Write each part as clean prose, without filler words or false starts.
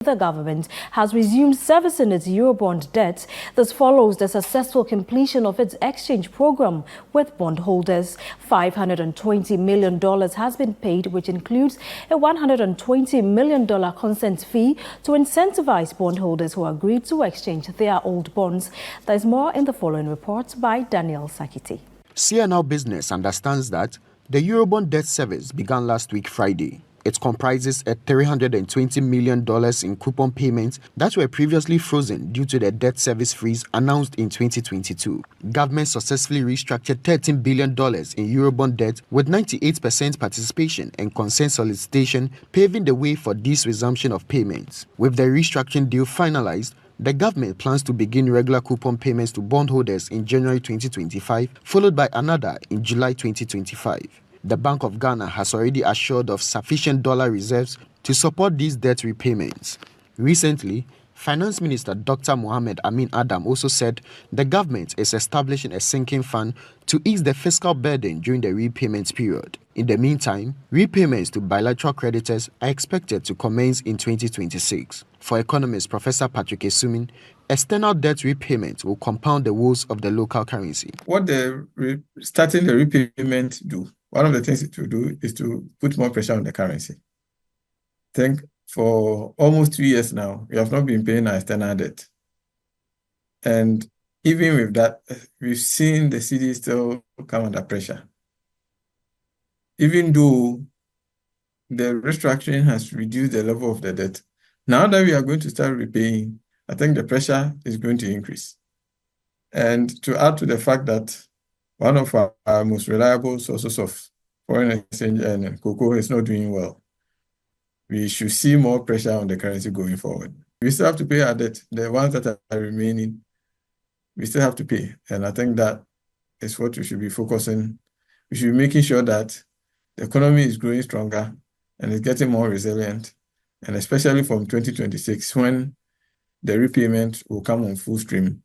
The government has resumed servicing its Eurobond debt. This follows the successful completion of its exchange program with bondholders. $520 million has been paid, which includes a $120 million consent fee to incentivize bondholders who agreed to exchange their old bonds. There's more in the following report by Daniel Sakiti. CNL Business understands that the Eurobond debt service began last week Friday. It comprises a $320 million in coupon payments that were previously frozen due to the debt service freeze announced in 2022. Government successfully restructured $13 billion in Eurobond debt with 98% participation and consent solicitation, paving the way for this resumption of payments. With the restructuring deal finalized, the government plans to begin regular coupon payments to bondholders in January 2025, followed by another in July 2025. The Bank of Ghana has already assured of sufficient dollar reserves to support these debt repayments. Recently, Finance Minister Dr. Mohamed Amin Adam also said the government is establishing a sinking fund to ease the fiscal burden during the repayment period. In the meantime, repayments to bilateral creditors are expected to commence in 2026. For economist Professor Patrick Esumi, external debt repayment will compound the woes of the local currency. What starting the repayment do? One of the things it will do is to put more pressure on the currency. I think for almost 2 years now, we have not been paying our external debt. And even with that, we've seen the Cedi still come under pressure. Even though the restructuring has reduced the level of the debt, now that we are going to start repaying, I think the pressure is going to increase. And to add to the fact that one of our most reliable sources of foreign exchange and cocoa is not doing well, we should see more pressure on the currency going forward. We still have to pay our debt. The ones that are remaining, we still have to pay. And I think that is what we should be focusing. We should be making sure that the economy is growing stronger and is getting more resilient. And especially from 2026, when the repayment will come on full stream,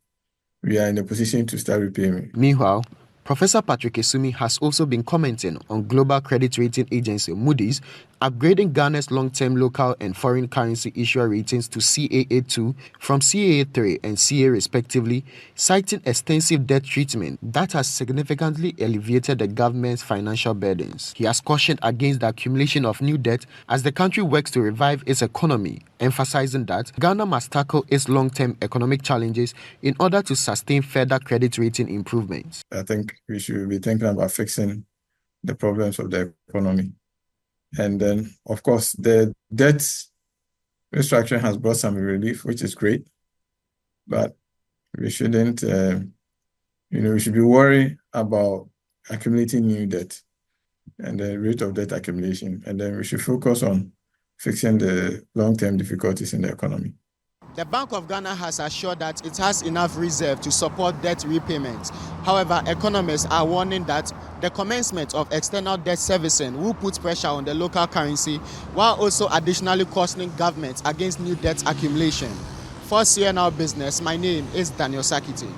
we are in a position to start repaying. Meanwhile, Professor Patrick Esumi has also been commenting on global credit rating agency Moody's upgrading Ghana's long-term local and foreign currency issuer ratings to CAA2 from CAA3 and CA respectively, citing extensive debt treatment that has significantly alleviated the government's financial burdens. He has cautioned against the accumulation of new debt as the country works to revive its economy, emphasizing that Ghana must tackle its long-term economic challenges in order to sustain further credit rating improvements. I think we should be thinking about fixing the problems of the economy. And then, of course, the debt restructuring has brought some relief, which is great. But we shouldn't, we should be worried about accumulating new debt and the rate of debt accumulation. And then we should focus on fixing the long-term difficulties in the economy. The Bank of Ghana has assured that it has enough reserve to support debt repayments. However, economists are warning that the commencement of external debt servicing will put pressure on the local currency while also additionally cautioning governments against new debt accumulation. For CNL Business, my name is Daniel Sakiti.